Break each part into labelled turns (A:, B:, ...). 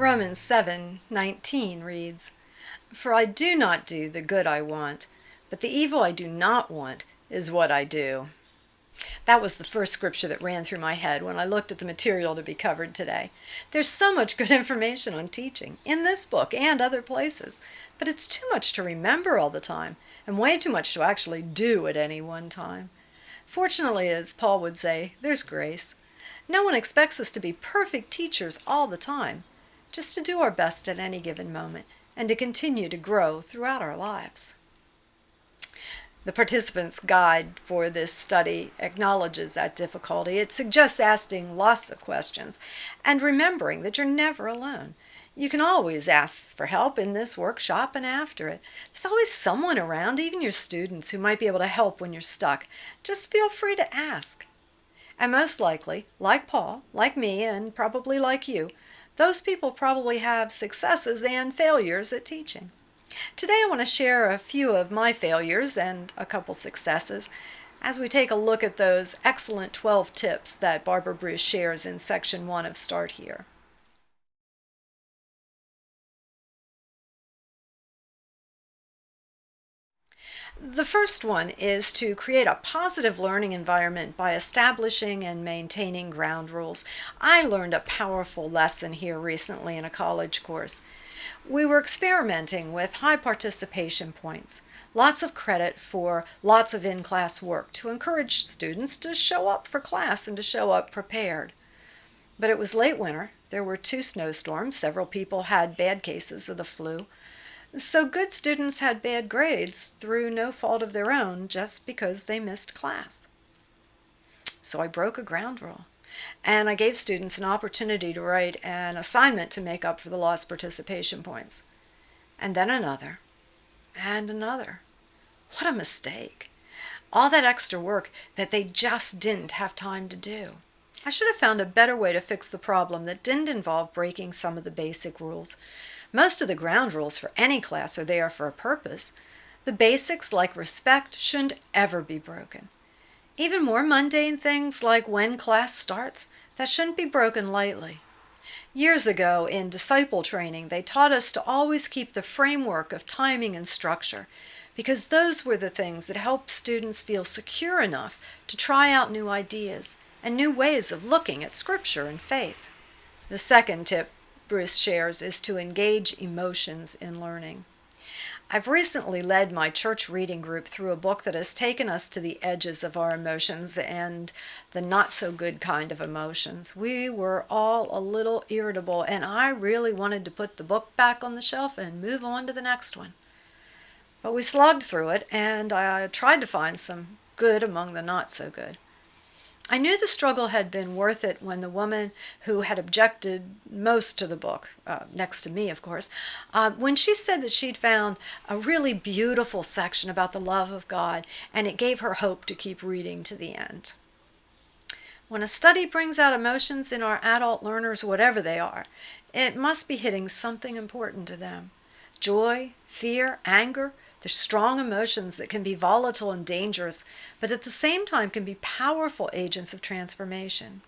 A: Romans 7:19 reads, "For I do not do the good I want, but the evil I do not want is what I do." That was the first scripture that ran through my head when I looked at the material to be covered today. There's so much good information on teaching in this book and other places, but it's too much to remember all the time and way too much to actually do at any one time. Fortunately, as Paul would say, there's grace. No one expects us to be perfect teachers all the time, just to do our best at any given moment and to continue to grow throughout our lives. The participants' guide for this study acknowledges that difficulty. It suggests asking lots of questions and remembering that you're never alone. You can always ask for help in this workshop and after it. There's always someone around, even your students, who might be able to help when you're stuck. Just feel free to ask. And most likely, like Paul, like me, and probably like you, those people probably have successes and failures at teaching. Today I want to share a few of my failures and a couple successes as we take a look at those excellent 12 tips that Barbara Bruce shares in section 1 of Start Here. The first one is to create a positive learning environment by establishing and maintaining ground rules. I learned a powerful lesson here recently in a college course. We were experimenting with high participation points, lots of credit for lots of in-class work to encourage students to show up for class and to show up prepared. But it was late winter, there were 2 snowstorms, several people had bad cases of the flu. So good students had bad grades through no fault of their own just because they missed class. So I broke a ground rule, and I gave students an opportunity to write an assignment to make up for the lost participation points. And then another, and another. What a mistake. All that extra work that they just didn't have time to do. I should have found a better way to fix the problem that didn't involve breaking some of the basic rules. Most of the ground rules for any class are there for a purpose. The basics, like respect, shouldn't ever be broken. Even more mundane things like when class starts, that shouldn't be broken lightly. Years ago in disciple training, they taught us to always keep the framework of timing and structure, because those were the things that helped students feel secure enough to try out new ideas and new ways of looking at Scripture and faith. The second tip Bruce shares is to engage emotions in learning. I've recently led my church reading group through a book that has taken us to the edges of our emotions and the not-so-good kind of emotions. We were all a little irritable, and I really wanted to put the book back on the shelf and move on to the next one. But we slogged through it, and I tried to find some good among the not-so-good. I knew the struggle had been worth it when the woman who had objected most to the book, next to me of course, when she said that she'd found a really beautiful section about the love of God and it gave her hope to keep reading to the end. When a study brings out emotions in our adult learners, whatever they are, it must be hitting something important to them. Joy, fear, anger, they're strong emotions that can be volatile and dangerous, but at the same time can be powerful agents of transformation.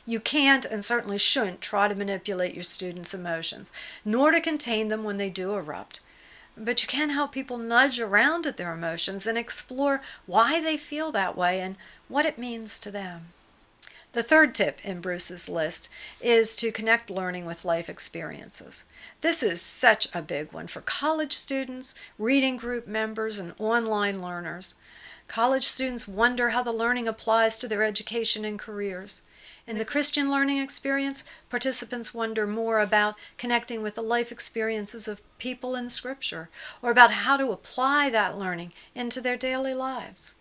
A: You can't and certainly shouldn't try to manipulate your students' emotions, nor to contain them when they do erupt. But you can help people nudge around at their emotions and explore why they feel that way and what it means to them. The third tip in Bruce's list is to connect learning with life experiences. This is such a big one for college students, reading group members, and online learners. College students wonder how the learning applies to their education and careers. In the Christian learning experience, participants wonder more about connecting with the life experiences of people in Scripture, or about how to apply that learning into their daily lives.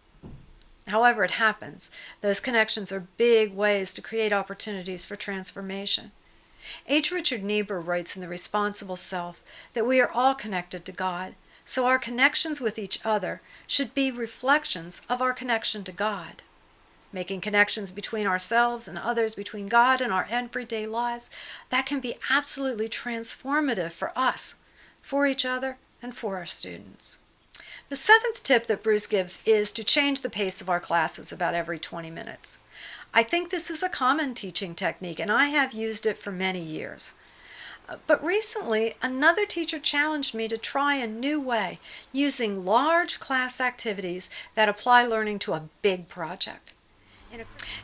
A: However it happens, those connections are big ways to create opportunities for transformation. H. Richard Niebuhr writes in The Responsible Self that we are all connected to God, so our connections with each other should be reflections of our connection to God. Making connections between ourselves and others, between God and our everyday lives, that can be absolutely transformative for us, for each other, and for our students. The seventh tip that Bruce gives is to change the pace of our classes about every 20 minutes. I think this is a common teaching technique, and I have used it for many years. But recently, another teacher challenged me to try a new way, using large class activities that apply learning to a big project.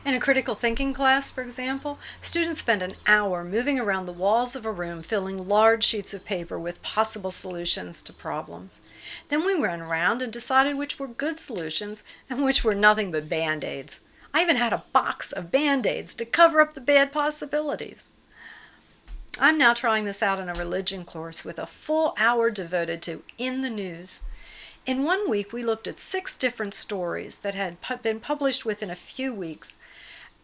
A: In a critical thinking class, for example, students spend an hour moving around the walls of a room filling large sheets of paper with possible solutions to problems. Then we ran around and decided which were good solutions and which were nothing but band-aids. I even had a box of band-aids to cover up the bad possibilities. I'm now trying this out in a religion course with a full hour devoted to In the News. In 1 week, we looked at 6 different stories that had been published within a few weeks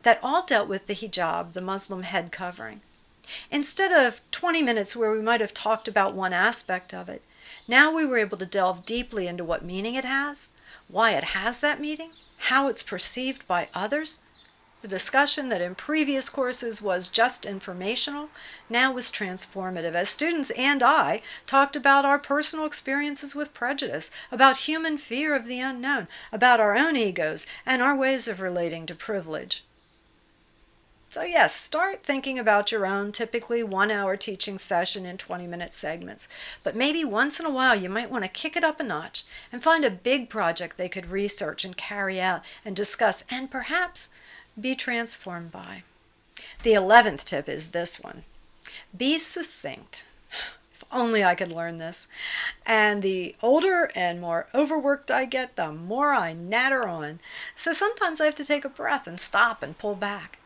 A: that all dealt with the hijab, the Muslim head covering. Instead of 20 minutes where we might have talked about one aspect of it, now we were able to delve deeply into what meaning it has, why it has that meaning, how it's perceived by others. The discussion that in previous courses was just informational now was transformative, as students and I talked about our personal experiences with prejudice, about human fear of the unknown, about our own egos, and our ways of relating to privilege. So yes, start thinking about your own typically 1-hour teaching session in 20-minute segments. But maybe once in a while you might want to kick it up a notch and find a big project they could research and carry out and discuss and perhaps be transformed by. The 11th tip is this one. Be succinct. If only I could learn this. And the older and more overworked I get, the more I natter on. So sometimes I have to take a breath and stop and pull back.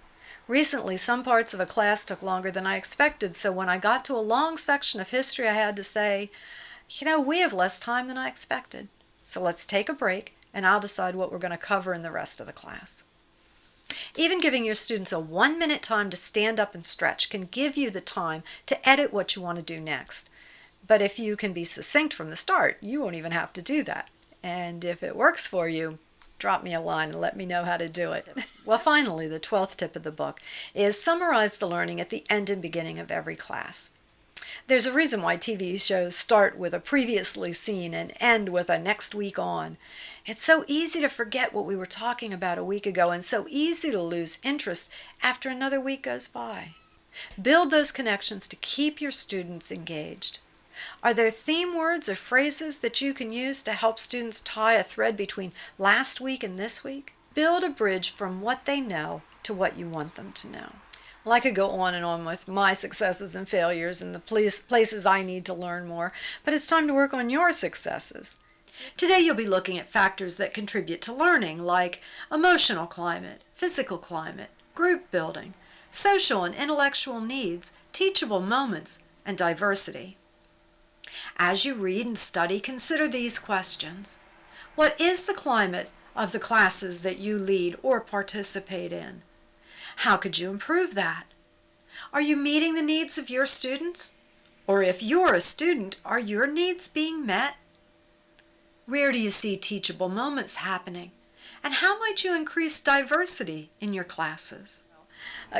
A: Recently, some parts of a class took longer than I expected, so when I got to a long section of history, I had to say, we have less time than I expected. So let's take a break, and I'll decide what we're going to cover in the rest of the class. Even giving your students a 1-minute time to stand up and stretch can give you the time to edit what you want to do next. But if you can be succinct from the start, you won't even have to do that. And if it works for you, drop me a line and let me know how to do it. Well, finally, the 12th tip of the book is summarize the learning at the end and beginning of every class. There's a reason why TV shows start with a previously seen and end with a next week on. It's so easy to forget what we were talking about a week ago and so easy to lose interest after another week goes by. Build those connections to keep your students engaged. Are there theme words or phrases that you can use to help students tie a thread between last week and this week? Build a bridge from what they know to what you want them to know. Well, I could go on and on with my successes and failures and the places I need to learn more, but it's time to work on your successes. Today you'll be looking at factors that contribute to learning, like emotional climate, physical climate, group building, social and intellectual needs, teachable moments, and diversity. As you read and study, consider these questions. What is the climate of the classes that you lead or participate in? How could you improve that? Are you meeting the needs of your students? Or if you're a student, are your needs being met? Where do you see teachable moments happening? And how might you increase diversity in your classes?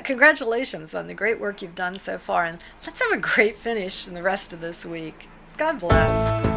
A: Congratulations on the great work you've done so far, and let's have a great finish in the rest of this week. God bless.